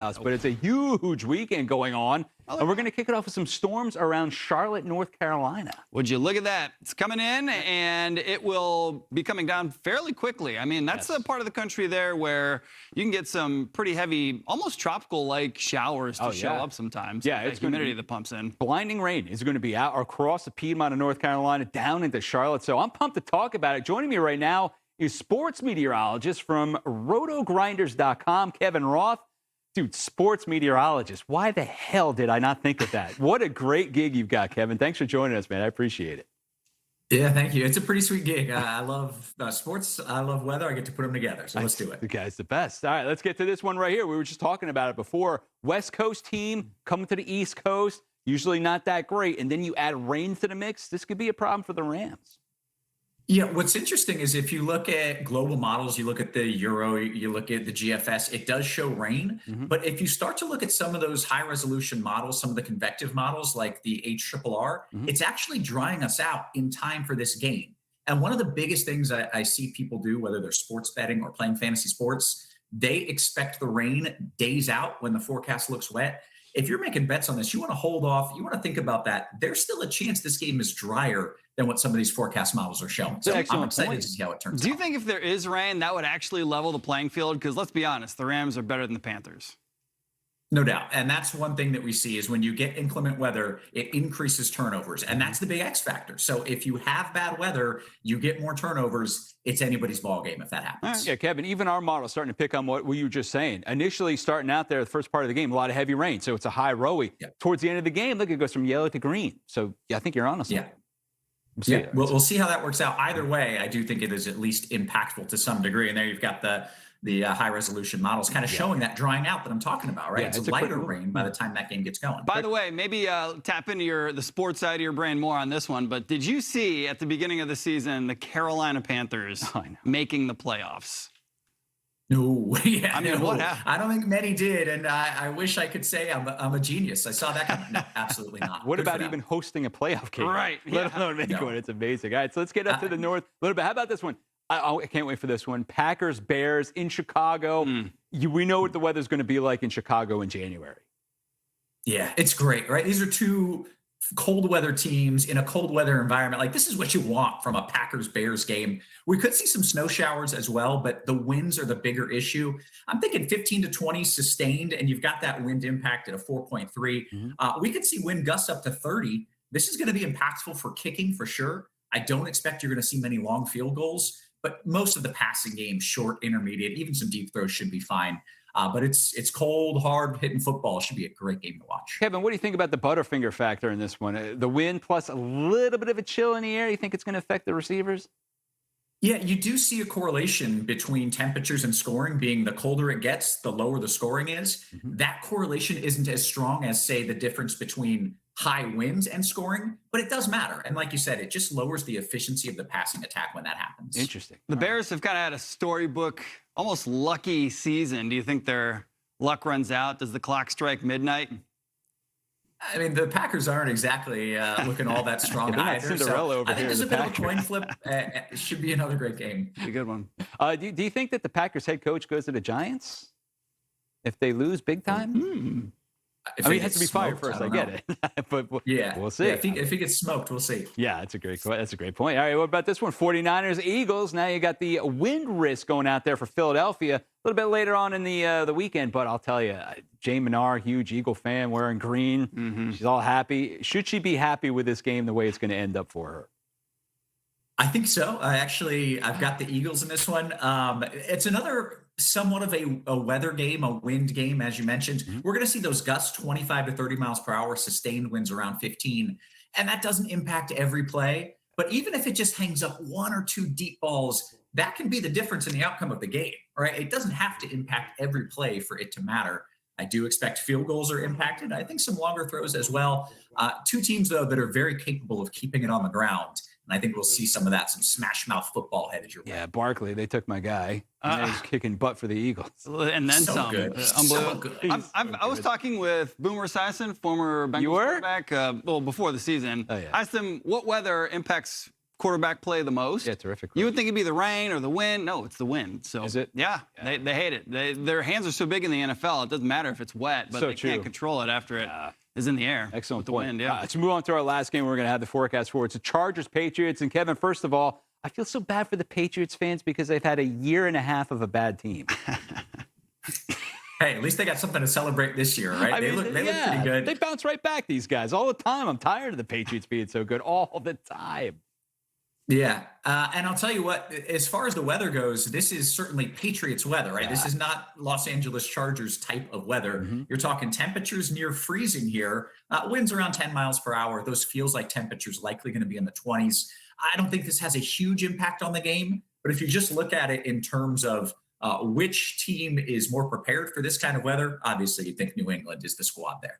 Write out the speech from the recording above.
But it's a huge weekend going on, and we're going to kick it off with some storms around Charlotte, North Carolina. Would you look at that? It's coming in, and it will be coming down fairly quickly. I mean, that's the part of the country there where you can get some pretty heavy, almost tropical-like showers to show up sometimes. Yeah, it's humidity that pumps in. Blinding rain is going to be out across the Piedmont of North Carolina, down into Charlotte. So I'm pumped to talk about it. Joining me right now is sports meteorologist from rotogrinders.com, Kevin Roth. Dude, sports meteorologist. Why the hell did I not think of that? What a great gig you've got, Kevin. Thanks for joining us, man. I appreciate it. Yeah, thank you. It's a pretty sweet gig. I love sports. I love weather. I get to put them together. So let's do it. The guy's the best. All right, let's get to this one right here. We were just talking about it before. West Coast team coming to the East Coast. Usually not that great. And then you add rain to the mix. This could be a problem for the Rams. Yeah, what's interesting is if you look at global models, you look at the Euro, you look at the GFS, it does show rain. But if you start to look at some of those high resolution models, some of the convective models like the HRRR, it's actually drying us out in time for this game. And one of the biggest things I see people do, whether they're sports betting or playing fantasy sports, they expect the rain days out when the forecast looks wet. If you're making bets on this, you want to hold off. You want to think about that. There's still a chance this game is drier than what some of these forecast models are showing. So I'm excited to see how it turns out. Do you think if there is rain, that would actually level the playing field? Because let's be honest, the Rams are better than the Panthers. No doubt. And that's one thing that we see is when you get inclement weather, it increases turnovers. And that's the big X factor. So if you have bad weather, you get more turnovers. It's anybody's ball game if that happens. Yeah, Kevin, even our model is starting to pick on what you were just saying. Initially starting out there, the first part of the game, a lot of heavy rain. So it's a high rowy. Towards the end of the game, look, it goes from yellow to green. So yeah, I think you're on something. We'll see how that works out. Either way, I do think it is at least impactful to some degree. And there you've got the high resolution models kind of showing that drying out that I'm talking about, right? It's lighter rain by the time that game gets going. By the way, maybe tap into the sports side of your brain more on this one, but did you see at the beginning of the season the Carolina Panthers making the playoffs? No, I mean, what happened? I don't think many did, and I wish I could say I'm a genius. I saw that coming. No, absolutely not. What about even hosting a playoff game? Right. Let alone make one. It's amazing. All right, so let's get up to the north a little bit. How about this one? I can't wait for this one. Packers, Bears in Chicago. We know what the weather's going to be like in Chicago in January. Yeah, it's great, right? These are two cold weather teams in a cold weather environment. Like, this is what you want from a Packers-Bears game. We could see some snow showers as well, but the winds are the bigger issue. I'm thinking 15 to 20 sustained, and you've got that wind impact at a 4.3. We could see wind gusts up to 30. This is going to be impactful for kicking for sure. I don't expect you're going to see many long field goals, but most of the passing game, short, intermediate, even some deep throws should be fine. But it's cold, hard hitting football. Should be a great game to watch. Kevin, what do you think about the Butterfinger factor in this one? The wind plus a little bit of a chill in the air. You think it's going to affect the receivers? Yeah, you do see a correlation between temperatures and scoring. Being the colder it gets, the lower the scoring is. That correlation isn't as strong as, say, the difference between high winds and scoring, but it does matter. And like you said, it just lowers the efficiency of the passing attack when that happens. Interesting. The Bears have kind of had a storybook, almost lucky season. Do you think their luck runs out? Does the clock strike midnight? I mean, the Packers aren't exactly looking all that strong either. Cinderella over I think here, there's a the bit of a Packers. coin flip. It should be another great game. A good one. Do you think that the Packers head coach goes to the Giants if they lose big time? I mean, it has to be fired first. I get it, but we'll see. Yeah, if he gets smoked, we'll see. Yeah, that's a great point. All right, what about this one? 49ers, Eagles. Now you got the wind risk going out there for Philadelphia a little bit later on in the weekend. But I'll tell you, Jay Menard, huge Eagle fan, wearing green. She's all happy. Should she be happy with this game the way it's going to end up for her? I think so. I've got the Eagles in this one. It's another somewhat of a weather game, a wind game, as you mentioned. We're going to see those gusts 25 to 30 miles per hour, sustained winds around 15. And that doesn't impact every play. But even if it just hangs up one or two deep balls, that can be the difference in the outcome of the game, right? It doesn't have to impact every play for it to matter. I do expect field goals are impacted. I think some longer throws as well. Two teams, though, that are very capable of keeping it on the ground. And I think we'll see some of that, some smash mouth football headed your way. Yeah, Barkley, they took my guy. He's kicking butt for the Eagles. And then So some. good. Unbelievable. So good. I was talking with Boomer Esiason, former Bengals quarterback, before the season. Oh, yeah. I asked him what weather impacts quarterback play the most. Yeah, terrific. You would think it'd be the rain or the wind. No, it's the wind. So is it? Yeah. They hate it. Their hands are so big in the NFL. It doesn't matter if it's wet, but they can't control it after it is in the air. Excellent with the point. wind. Yeah. Let's move on to our last game. We're going to have the forecast for. It's the Chargers Patriots. And Kevin, first of all, I feel so bad for the Patriots fans because they've had a year and a half of a bad team. Hey, at least they got something to celebrate this year, right? They look pretty good. They bounce right back, these guys, all the time. I'm tired of the Patriots being so good all the time. Yeah. And I'll tell you what, as far as the weather goes, this is certainly Patriots weather, right? Yeah. This is not Los Angeles Chargers type of weather. You're talking temperatures near freezing here, winds around 10 miles per hour. Those feels like temperatures likely going to be in the 20s. I don't think this has a huge impact on the game, but if you just look at it in terms of which team is more prepared for this kind of weather, obviously you think New England is the squad there.